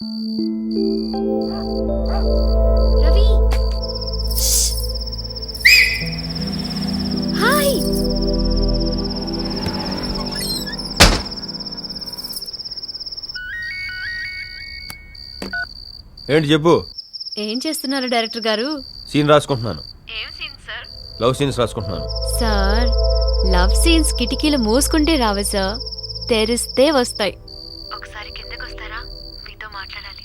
Ravi hi. ఏంటి చెప్పు. ఏం చేస్తున్నారు డైరెక్టర్ గారు? సీన్ రాసుకుంటున్నాను. ఏం సీన్ సార్? లవ్ సీన్స్ రాసుకుంటున్నాను. సార్ లవ్ సీన్స్ కిటికీలు మూసుకుంటే రావు సార్, తెరిస్తే వస్తాయి. ఒకసారి కిందకు వస్తారా, మీతో మాట్లాడాలి.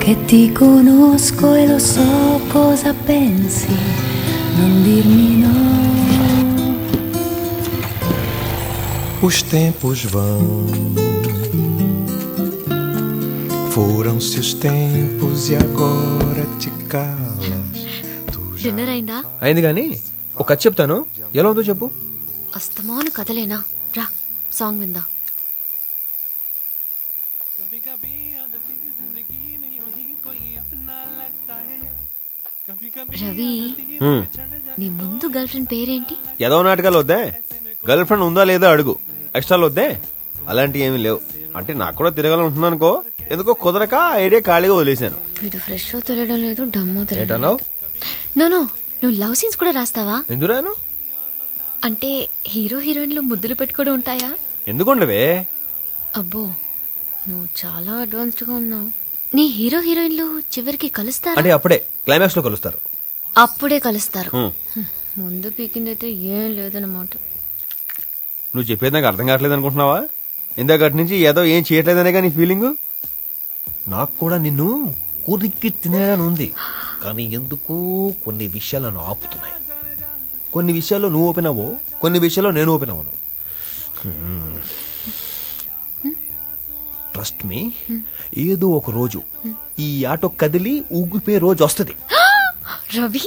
Che ti conosco e lo so cosa pensi, non dirmi no. Os tempos vão, foram-se os tempos e agora te calas. Dinner అయిందా? అయింది కానీ ఒక కథ చెప్తాను, ఎలా ఉందో చెప్పు. అస్తమాను కథలేనా? రా సాంగ్ విందా. రవి, నీ ముందు గర్ల్ ఫ్రెండ్ పేరేంటి? ఏదో నాటకాలు వద్దే, గర్ల్ ఫ్రెండ్ ఉందా లేదా అడుగు. ఎక్స్ట్రాలు వద్దే, అలాంటివి ఏమీ లేవు. అంటే నాకు కూడా తిరగాలని ఉంటున్నాను అనుకో, ఎందుకో కుదరక ఐడియా ఖాళీగా వదిలేశాను. వీడు ఫ్రెష్ తెలియడం లేదు, డమ్మో తెలియడం. ఏంటన్నావు? నో నువ్వు లవ్ సీన్స్ కూడా రాస్తావా? ఎందురాను? అంటే హీరో హీరోయిన్లు ముద్దులు పెట్టుకోవడం ఉంటాయా? ఎందుకుండవే? అబ్బో, నువ్వు చాలా అడ్వాన్స్డ్ గా ఉన్నావు. నీ హీరో హీరోయిన్లు చివరికి కలుస్తారా? అంటే అప్పుడే క్లైమాక్స్ లో కలుస్తారు. అప్పుడే కలుస్తారు. ముందు పీకిందైతే ఏం లేదన్నమాట. నువ్వు చెప్పేది నాకు అర్థం కావట్లేదు అనుకుంటున్నావా? ఇందాకటి నుంచి ఏదో ఏం చేయట్లేదనే నీ ఫీలింగ్. నాకు కూడా నిన్ను కురికి తినేయాలని ఉంది, కానీ ఎందుకు కొన్ని విషయాలు నన్ను ఆపుతున్నాయి. కొన్ని విషయాల్లో నువ్వు ఓపెన్ అవ్వవు, కొన్ని విషయాల్లో నేను ఓపెన్ అవ్వను. ట్రస్ట్ మీ, ఏదో ఒక రోజు ఈ ఆటో కదిలి ఊగిపోయే రోజు వస్తుంది. రవి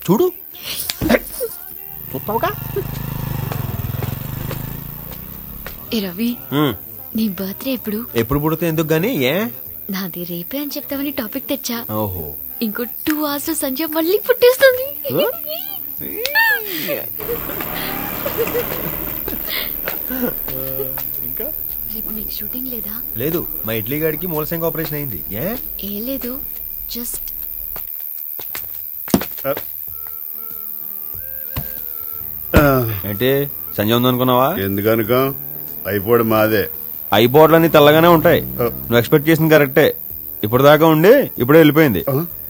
చూడు, చూస్తావుగా. ఏ రవి, నీ బర్త్డే ఎప్పుడు? ఎప్పుడు పుడితే ఎందుకు గానీ? ఏ నాది రేపే అని చెప్తామని టాపిక్ తెచ్చా. ఓహో, ఇంకో 2 hours లో సంజయ్ మళ్ళీ పుట్టేస్తుంది. ఇంకా రేపు నీకు షూటింగ్ లేదా? లేదు, మా ఇడ్లీ గాడికి మూలసంగ ఆపరేషన్ అయింది. ఏం లేదు, జస్ట్ ఏంటి సంజయ్ ఉందనుకున్నావా? ఎందుకనుకో, అయిపోడు మాదే. ఐబోర్డ్లన్నీ తెల్లగానే ఉంటాయి. నువ్వు ఎక్స్పెక్ట్ చేసింది కరెక్టే. ఇప్పుడు దాకా ఉండి ఇప్పుడే వెళ్ళిపోయింది.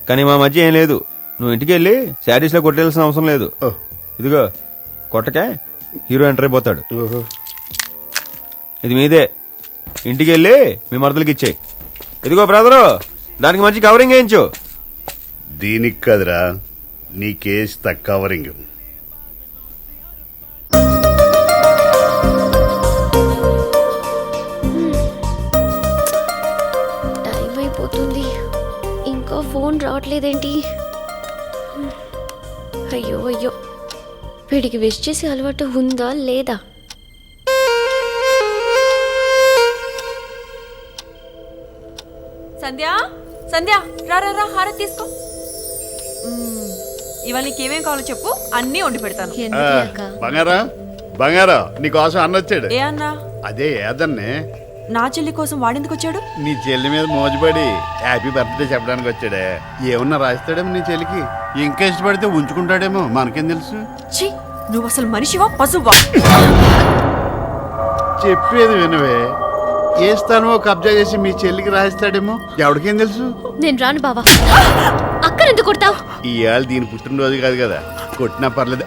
కానీ మా మధ్య ఏం లేదు. నువ్వు ఇంటికి వెళ్ళి శారీస్ లో కొట్టేయాల్సిన అవసరం లేదు. ఇదిగో కొట్టకే హీరో ఎంటర్ అయిపోతాడు. ఇది మీదే, ఇంటికి వెళ్ళి మీ మరదలకి ఇచ్చేయి. ఇదిగో బ్రదరు, దానికి మంచి కవరింగ్ వేయించు. దీనికి కదరా నీ కేసు తక్కువ కవరింగ్. టైం అయిపోతుంది, ఇంకా ఫోన్ రావట్లేదేంటి? అయ్యో అయ్యో, వీడికి విష్ చేసే అలవాటు ఉందా లేదా? సంధ్య సంధ్య, రా రా రా, హారతి తీసుకో. ఇవాళ నీకేమేం కావాలో చెప్పు, అన్నీ వండి పెడతాను. ఎందుకు అక్క? బంగారా బంగారా, నీకోసం అన్న వచ్చాడు. ఏ అన్నా? అదే ఏదన్నే, నా చెల్లి కోసం వాడెందుకు వచ్చాడు? నీ చెల్లి మీద మోజుపడి హ్యాపీ బర్త్డే చెప్పడానికి వచ్చాడే. ఏమన్నా రాస్తాడేమో నీ చెల్లికి, ఇంకా ఇష్టపడితే ఉంచుకుంటాడేమో, మనకేం తెలుసు. ఛీ, నువ్వు అసలు మనిషివా పశువా? చెప్పేది వినవే, ఏ స్థానమో కబ్జా చేసి మీ చెల్లికి రాయిస్తాడేమో, ఎవరికేం తెలుసు. నేను రాను బావా. అక్కడ ఎందుకు కొడతావు? ఇవాళ దీని పుట్టినరోజు కాదు కదా, కొట్టినా పర్లేదు.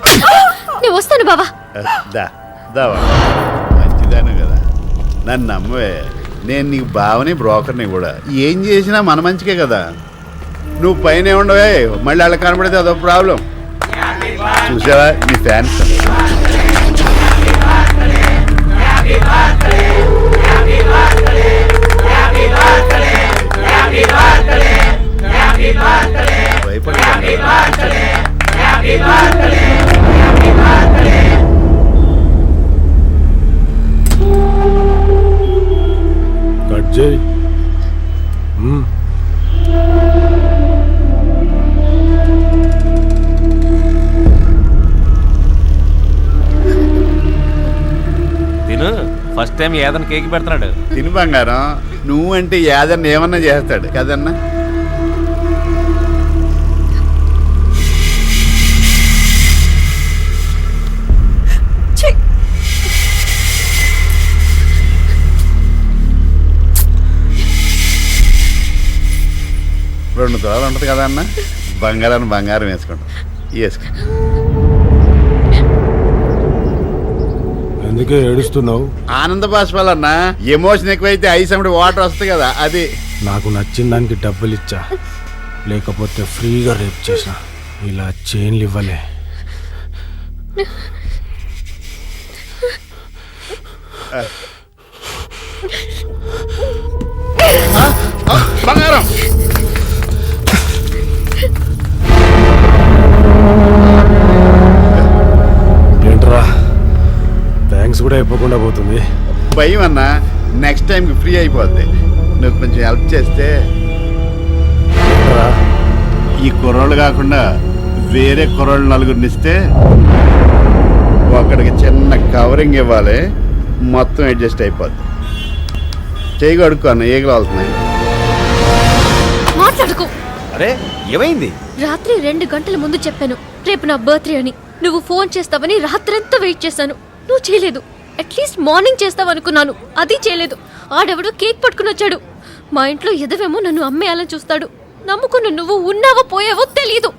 నేను వస్తాను బావా. దావా మంచిదాను కదా, నన్ను నమ్మవే. నేను నీకు బావని బ్రోకర్ని కూడా. ఏం చేసినా మన మంచికే కదా. నువ్వు పైన ఉండవే, మళ్ళీ అలా కనబడితే అదో ప్రాబ్లం. చూసావా నీ ఫ్యాన్స్. కట్ చేయి. నెక్స్ట్ టైం ఏదైనా కేక్ పెడుతున్నాడు. తిని బంగారం, నువ్వంటే ఏదన్నా ఏమన్నా చేస్తాడు కదన్నా. ఛీ! రెండు తులాలు ఉంటుంది కదా అన్న, బంగారాన్ని బంగారం వేసుకుంటాం. వేసుకో. ఎందుకే ఏడుస్తున్నావు? ఆనంద బాష్పాలన్నా, ఎమోషన్ ఎక్కువైతే ఐస్ అమ్మడి వాటర్ వస్తుంది కదా అది. నాకు నచ్చిన దానికి డబ్బులు ఇచ్చా, లేకపోతే ఫ్రీగా రేప్ చేసా. ఇలా చైన్లు ఇవ్వలే. బంగారం ఏంట్రా, థ్యాంక్స్ కూడా అయిపోకుండా పోతుంది. భయం అన్నా, నెక్స్ట్ టైంకి ఫ్రీ అయిపోద్ది. నువ్వు కొంచెం హెల్ప్ చేస్తే. ఏంట్రా, ఈ కుర్రోళ్ళు కాకుండా వేరే కుర్రోళ్ళు నలుగురిని ఇస్తే ఒకడికి చిన్న కవరింగ్ ఇవ్వాలి, మొత్తం అడ్జస్ట్ అయిపోద్ది. చేయి కడుక్కో అన్న, ఏగలు వెళ్తున్నాయి. మాట్లాడుకో. అరే ఏమైంది? రాత్రి 2 గంటల ముందు చెప్పాను రేపు నా బర్త్డే అని. నువ్వు ఫోన్ చేస్తావని రాత్రంతా వెయిట్ చేశాను, నువ్వు చేయలేదు. అట్లీస్ట్ మార్నింగ్ చేస్తావనుకున్నాను, అది చేయలేదు. ఆడెవడో కేక్ పట్టుకుని వచ్చాడు. మా ఇంట్లో ఎదవేమో నన్ను అమ్మేయాలని చూస్తాడు. నమ్ముకున్న నువ్వు ఉన్నావో పోయావో తెలీదు.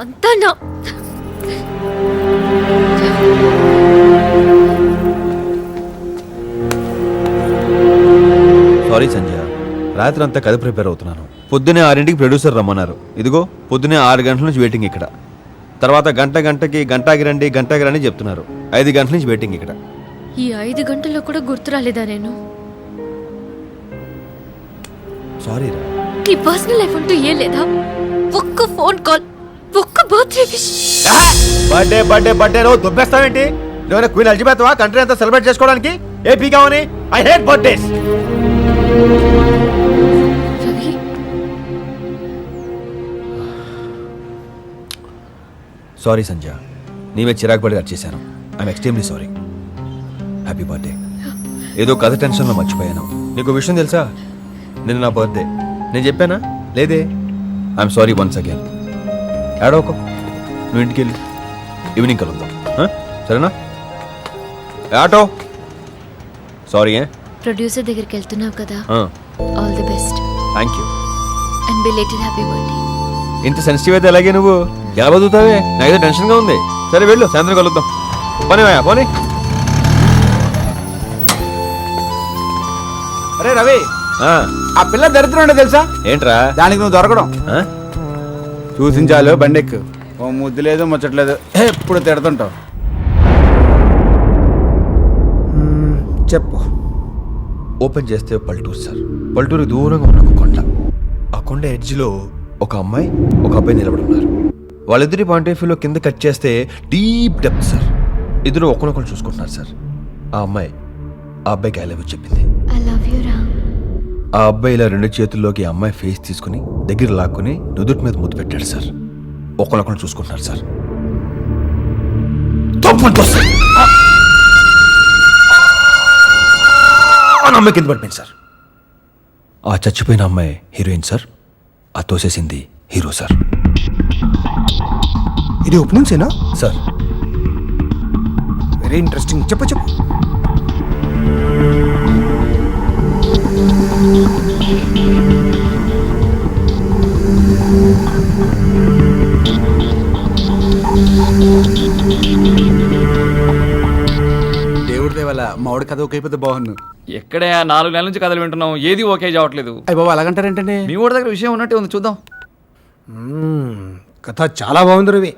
అంతా నా సారీ సంజయ్, రాత్రి అంతా కథ ప్రిపేర్ అవుతున్నాను. పొద్దునే 6ంటికి ప్రొడ్యూసర్ రమ్మన్నారు. ఇదిగో పొద్దునే 6 గంటల నుంచి వెయిటింగ్ ఇక్కడ. తర్వాత గంటకి గంటాకి రండి చెప్తున్నారు. 5 గంటల నుంచి వెయిటింగ్ ఇక్కడ. ఈ 5 గంటల్లో కూడా గుర్తు రాలేదా నేను? సారీ రా. నీ పర్సనల్ లైఫ్ అంటూ ఏం లేదా? ఒక్క ఫోన్ కాల్, ఒక్క బర్త్డే విష్. బర్త్డే నువ్వు దుబ్బేస్తావేంటి? నువ్వు క్వీన్ ఎలిజబెత్ వా కంట్రీ అంతా సెలబ్రేట్ చేసుకోవడానికి? ఏ పీకావని? I hate birthdays. Ravi, sorry Sanjay, నీ మీద చిరాకు పడి వచ్చేసాను. I'm extremely sorry. Happy birthday. ఏదో కథ టెన్షన్లో మర్చిపోయాను. నీకు విషయం తెలుసా? నిన్న నా బర్త్డే. నేను చెప్పానా? లేదే. I'm sorry once again. ఏడోకో, నువ్వు ఇంటికి వెళ్ళి ఈవినింగ్ కలుద్దాం, సరేనా? Auto sorry. ప్రొడ్యూసర్ దగ్గరికి వెళ్తున్నావు కదా, all the best thank you. And belated happy birthday. ఇంత సెన్సిటివ్ అయితే అలాగే నువ్వు ఎలా బతుకుతావే? నాకైతే టెన్షన్గా ఉంది. సరే వెళ్ళు, సాయంత్రం కలుద్దాం. పోనీ. అరే రవి, ఆ పిల్ల దరిద్రం అంటే తెలుసా? ఏంట్రా? దానికి నువ్వు దొరకడం. ఆ? చూసించాలు బండెక్కు. ఓ ముద్దు లేదు ముచ్చట్లేదు, ఎప్పుడు తిడుతుంటావు. చెప్పు. ఓపెన్ చేస్తే పల్టూరు సార్. పల్టూరు దూరంగా ఉన్న ఒక కొండ. ఆ కొండ ఎడ్జ్లో ఒక అమ్మాయి, ఒక అబ్బాయి నిలబడి ఉన్నారు. వాళ్ళిద్దరి పాయింట్ ఆఫ్ వ్యూలో కింద కట్ చేస్తే డీప్ డెప్త్ సార్. ఇద్దరు ఒకరినొకరు చూసుకుంటున్నారు సార్. ఆ అమ్మాయి ఆ అబ్బాయికి ఐ లవ్ యూ చెప్పింది. ఐ లవ్ యూ రా. ఆ అబ్బాయి ఇలా 2 చేతుల్లోకి ఆ అమ్మాయి ఫేస్ తీసుకుని దగ్గర లాక్కుని నుదుటి మీద ముద్దు పెట్టాడు సార్. ఒకరినొకరు చూసుకుంటున్నారు సార్. ఆ అమ్మాయి కింద పడిపోయింది సార్. ఆ చచ్చిపోయిన అమ్మాయి హీరోయిన్ సార్. ఆ తోసేసింది హీరో సార్. ఇది ఓపెనింగ్ సేనా సార్? Very interesting. చెప్పు. దేవుడి దేవల్ల మామిడి కథ ఓకే అయిపోతే బాగుండు. ఎక్కడే 4 నెలల నుంచి కథలు వింటున్నాం, ఏది ఓకే కావట్లేదు. అయ్య బాబు అలాగంటారేంటండి? మీ ఊరి దగ్గర విషయం ఉన్నట్టే ఉంది, చూద్దాం. కథ చాలా బాగుంది రవి.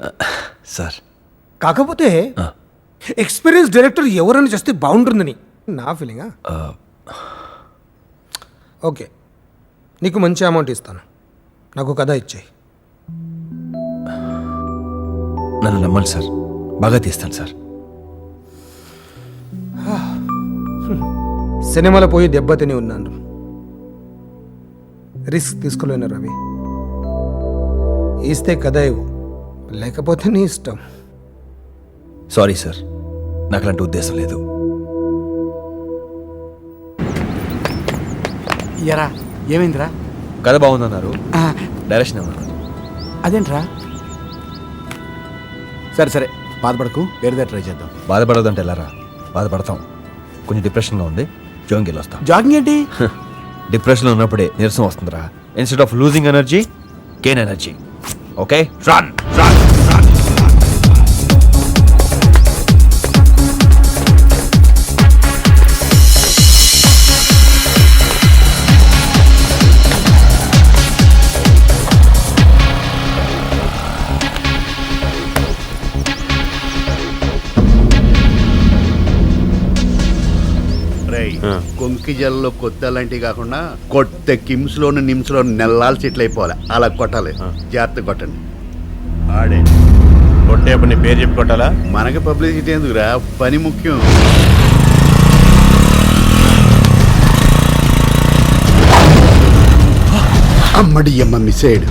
సార్ కాకపోతే ఎక్స్పీరియన్స్ డైరెక్టర్ ఎవరైనా చేస్తే బాగుంటుందని నా ఫీలింగా. ఓకే, నీకు మంచి అమౌంట్ ఇస్తాను, నాకు కథ ఇచ్చేయి. నన్ను నమ్మండి సార్, బాగా తీస్తాను సార్. సినిమాలో పోయి దెబ్బతిని ఉన్నాను, రిస్క్ తీసుకోలేను రవి. ఇస్తే కథ ఇవ్వు, లేకపోతే నీ ఇష్టం. సారీ సార్, నాకు అలాంటి ఉద్దేశం లేదు. ఎరా ఏమైందిరా? కథ బాగుందన్నారు, ఆ, డైరెక్షన్ ఏమన్నారు? అదేంట్రా? సరే సరే బాధపడకు, వేరేదే ట్రై చేద్దాం. బాధపడదంటే ఎలారా? బాధపడతాం. కొంచెం డిప్రెషన్గా ఉంది, జోంకి వెళ్ళి వస్తాం. జాగింగ్ ఏంటి? డిప్రెషన్లో ఉన్నప్పుడే నీరసం వస్తుందిరా. Instead of losing energy, gain energy. Okay, run run run. కొంకి జల్లో కొత్త లాంటివి కాకుండా కొత్త కిమ్స్ లోను నిమ్స్ లోను నెల్లాలు సెటిల్ అయిపోవాలి. అలా కొట్టాలి. జాగ్రత్త కొట్టండి. ఆడే కొట్టేప్పుడు నీ పేరు చెప్పి కొట్టాలా? మనకి పబ్లిసిటీ ఎందుకురా, పని ముఖ్యం. అమ్మడి అమ్మ మిస్ అయ్యాడు.